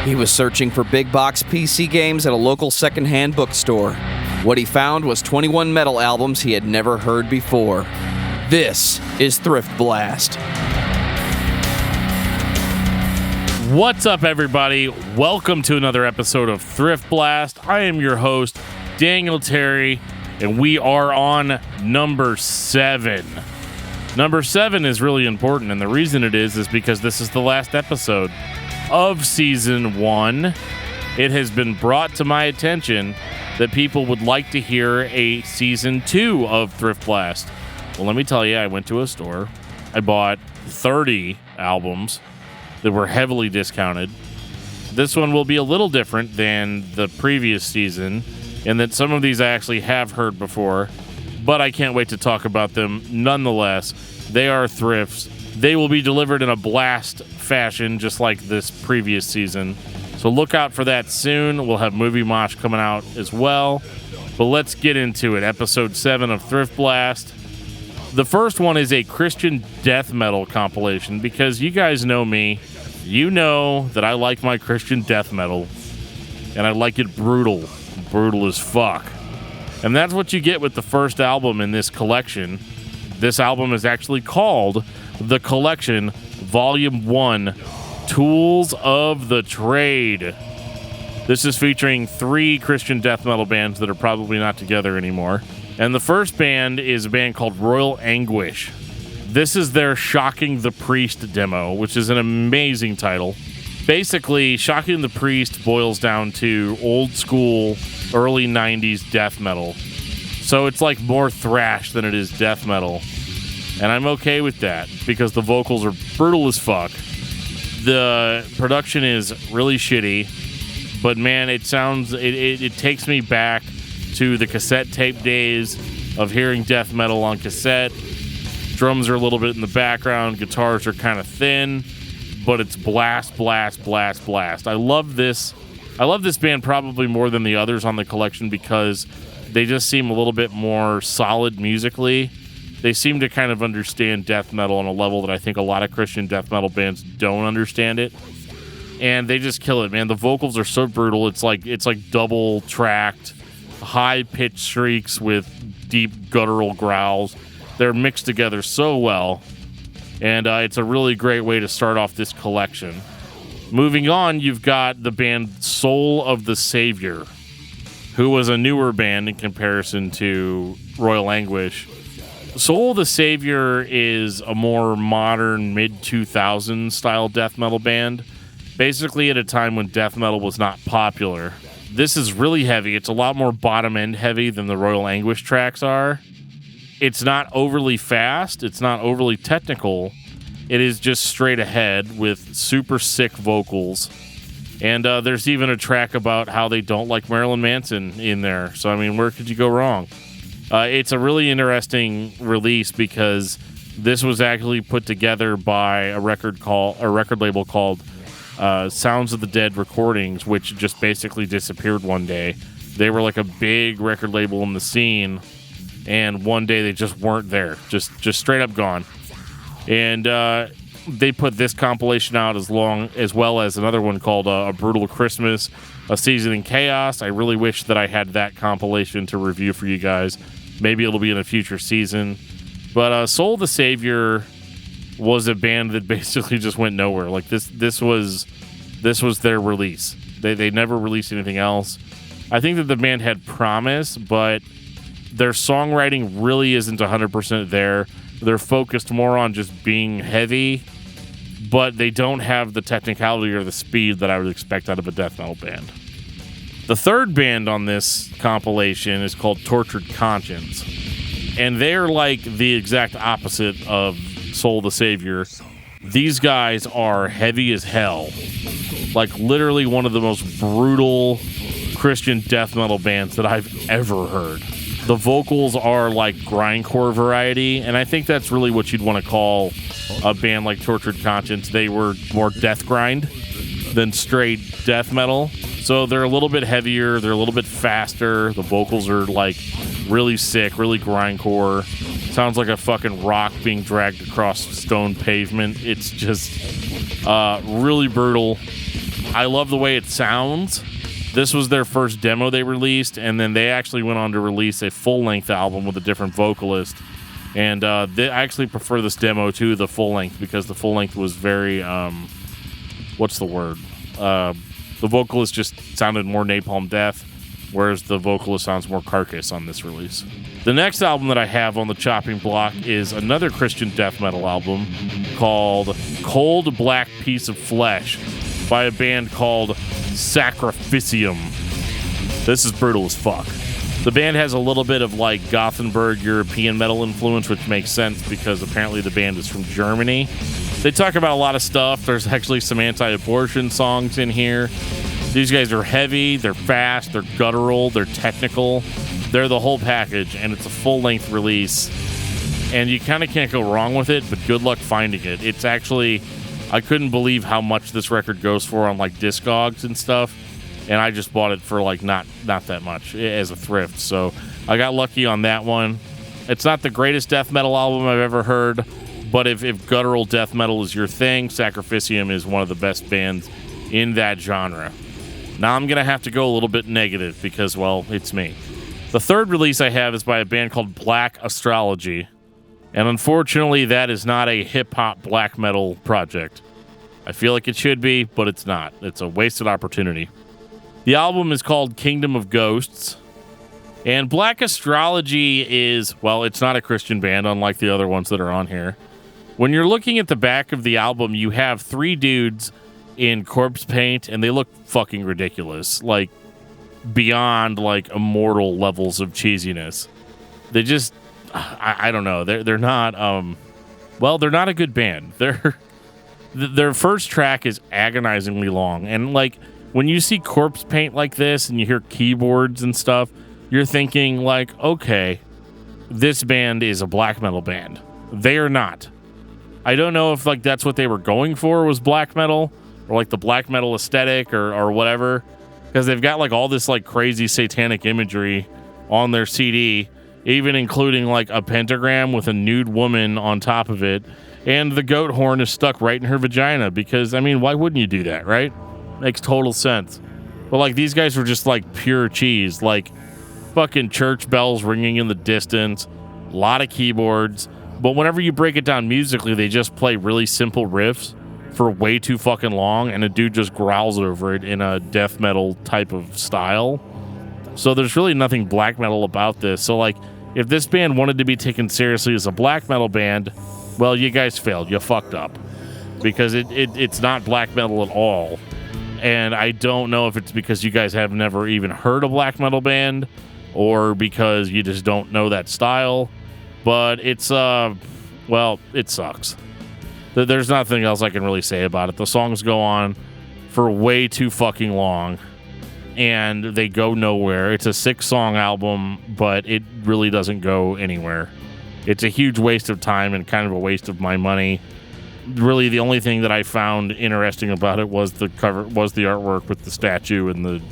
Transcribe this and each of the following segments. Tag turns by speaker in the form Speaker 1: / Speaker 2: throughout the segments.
Speaker 1: He was searching for big box PC games at a local secondhand bookstore. What he found was 21 metal albums he had never heard before. This is Thrift Blast.
Speaker 2: What's up, everybody? Welcome to another episode of Thrift Blast. I am your host, Daniel Terry, and we are on number 7. Number 7 is really important, and the reason it is because this is the last episode of Season 1. It has been brought to my attention that people would like to hear a Season 2 of Thrift Blast. Well, let me tell you, I went to a store. I bought 30 albums that were heavily discounted. This one will be a little different than the previous season in that some of these I actually have heard before, but I can't wait to talk about them nonetheless. They are thrifts. They will be delivered in a blast fashion, just like this previous season. So look out for that soon. We'll have Movie Mosh coming out as well. But let's get into it. Episode 7 of Thrift Blast. The first one is a Christian death metal compilation because you guys know me. You know that I like my Christian death metal, and I like it brutal as fuck. And that's what you get with the first album in this collection. This album is actually called The Collection, Volume 1, Tools of the Trade. This is featuring 3 Christian death metal bands that are probably not together anymore. And the first band is a band called Royal Anguish. This is their Shocking the Priest demo, which is an amazing title. Basically, Shocking the Priest boils down to old school, early 90s death metal. So it's like more thrash than it is death metal. And I'm okay with that because the vocals are brutal as fuck. The production is really shitty, but man, it takes me back to the cassette tape days of hearing death metal on cassette. Drums are a little bit in the background, guitars are kind of thin, but it's blast, blast, blast, blast. I love this band probably more than the others on the collection because they just seem a little bit more solid musically. They seem to kind of understand death metal on a level that I think a lot of Christian death metal bands don't understand it. And they just kill it, man. The vocals are so brutal. It's like double tracked, high pitched shrieks with deep guttural growls. They're mixed together so well. And it's a really great way to start off this collection. Moving on, you've got the band Soul of the Savior, who was a newer band in comparison to Royal Anguish. Soul of the Savior is a more modern mid-2000s style death metal band, basically at a time when death metal was not popular. This is really heavy. It's a lot more bottom-end heavy than the Royal Anguish tracks are. It's not overly fast. It's not overly technical. It is just straight ahead with super sick vocals. And there's even a track about how they don't like Marilyn Manson in there. So, I mean, where could you go wrong? It's a really interesting release because this was actually put together by a record label called Sounds of the Dead Recordings, which just basically disappeared one day. They were like a big record label in the scene, and one day they just weren't there, just straight up gone. And they put this compilation out as well as another one called A Brutal Christmas, A Season in Chaos. I really wish that I had that compilation to review for you guys. Maybe it'll be in a future season. But Soul the Savior was a band that basically just went nowhere. Like this was their release. They never released anything else. I think that the band had promise, but their songwriting really isn't 100% there. They're focused more on just being heavy, but they don't have the technicality or the speed that I would expect out of a death metal band. The third band on this compilation is called Tortured Conscience, and they're like the exact opposite of Soul the Savior. These guys are heavy as hell, like literally one of the most brutal Christian death metal bands that I've ever heard. The vocals are like grindcore variety, and I think that's really what you'd want to call a band like Tortured Conscience. They were more death grind than straight death metal. So they're a little bit heavier, they're a little bit faster. The vocals are like really sick, really grindcore. Sounds like a fucking rock being dragged across stone pavement. It's just really brutal. I love the way it sounds. This was their first demo they released, and then they actually went on to release a full-length album with a different vocalist. And I actually prefer this demo to the full-length because the full-length was very, what's the word? The vocalist just sounded more Napalm Death, whereas the vocalist sounds more Carcass on this release. The next album that I have on the chopping block is another Christian death metal album called Cold Black Piece of Flesh by a band called Sacrificium. This is brutal as fuck. The band has a little bit of like Gothenburg European metal influence, which makes sense because apparently the band is from Germany. They talk about a lot of stuff. There's actually some anti-abortion songs in here. These guys are heavy, they're fast, they're guttural, they're technical. They're the whole package, and it's a full-length release. And you kind of can't go wrong with it, but good luck finding it. It's actually, I couldn't believe how much this record goes for on like Discogs and stuff. And I just bought it for like not that much as a thrift. So I got lucky on that one. It's not the greatest death metal album I've ever heard, but if guttural death metal is your thing, Sacrificium is one of the best bands in that genre. Now I'm going to have to go a little bit negative because, well, it's me. The third release I have is by a band called Black Astrology. And unfortunately, that is not a hip-hop black metal project. I feel like it should be, but it's not. It's a wasted opportunity. The album is called Kingdom of Ghosts. And Black Astrology is, well, it's not a Christian band, unlike the other ones that are on here. When you're looking at the back of the album, you have three dudes in corpse paint, and they look fucking ridiculous. Like, beyond, like, immortal levels of cheesiness. They just, I don't know. They're not, they're not a good band. Their first track is agonizingly long. And, like, when you see corpse paint like this and you hear keyboards and stuff, you're thinking, like, okay, this band is a black metal band. They are not. I don't know if, like, that's what they were going for was black metal or, like, the black metal aesthetic or whatever, because they've got, like, all this, like, crazy satanic imagery on their CD, even including, like, a pentagram with a nude woman on top of it, and the goat horn is stuck right in her vagina because, I mean, why wouldn't you do that, right? Makes total sense. But, like, these guys were just, like, pure cheese. Like, fucking church bells ringing in the distance, a lot of keyboards. But whenever you break it down musically, they just play really simple riffs for way too fucking long, and a dude just growls over it in a death metal type of style. So there's really nothing black metal about this. So, like, if this band wanted to be taken seriously as a black metal band, well, you guys failed. You fucked up. Because it's not black metal at all. And I don't know if it's because you guys have never even heard a black metal band or because you just don't know that style. But it's, it sucks. There's nothing else I can really say about it. The songs go on for way too fucking long and they go nowhere. It's a 6-song album, but it really doesn't go anywhere. It's a huge waste of time and kind of a waste of my money. Really, the only thing that I found interesting about it was the cover, was the artwork with the statue and the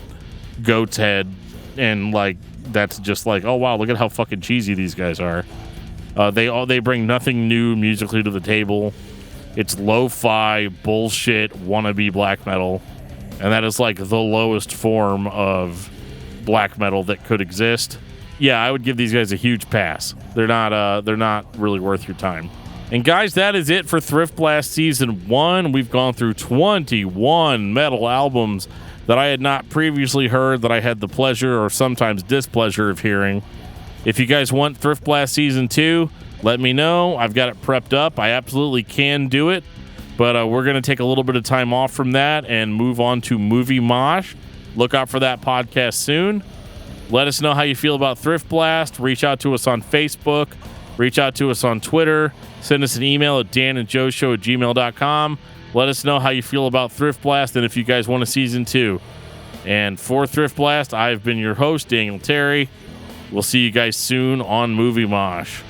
Speaker 2: goat's head, and like that's just like, oh wow, look at how fucking cheesy these guys are. They bring nothing new musically to the table. It's lo-fi bullshit wannabe black metal, and that is like the lowest form of black metal that could exist. Yeah, I would give these guys a huge pass. They're not really worth your time. And guys, that is it for Thrift Blast Season 1. We've gone through 21 metal albums that I had not previously heard, that I had the pleasure or sometimes displeasure of hearing. If you guys want Thrift Blast Season 2, let me know. I've got it prepped up. I absolutely can do it. But we're going to take a little bit of time off from that and move on to Movie Mosh. Look out for that podcast soon. Let us know how you feel about Thrift Blast. Reach out to us on Facebook. Reach out to us on Twitter. Send us an email at danandjoeshow@gmail.com. Let us know how you feel about Thrift Blast and if you guys want a Season 2. And for Thrift Blast, I've been your host, Daniel Terry. We'll see you guys soon on Movie Mosh.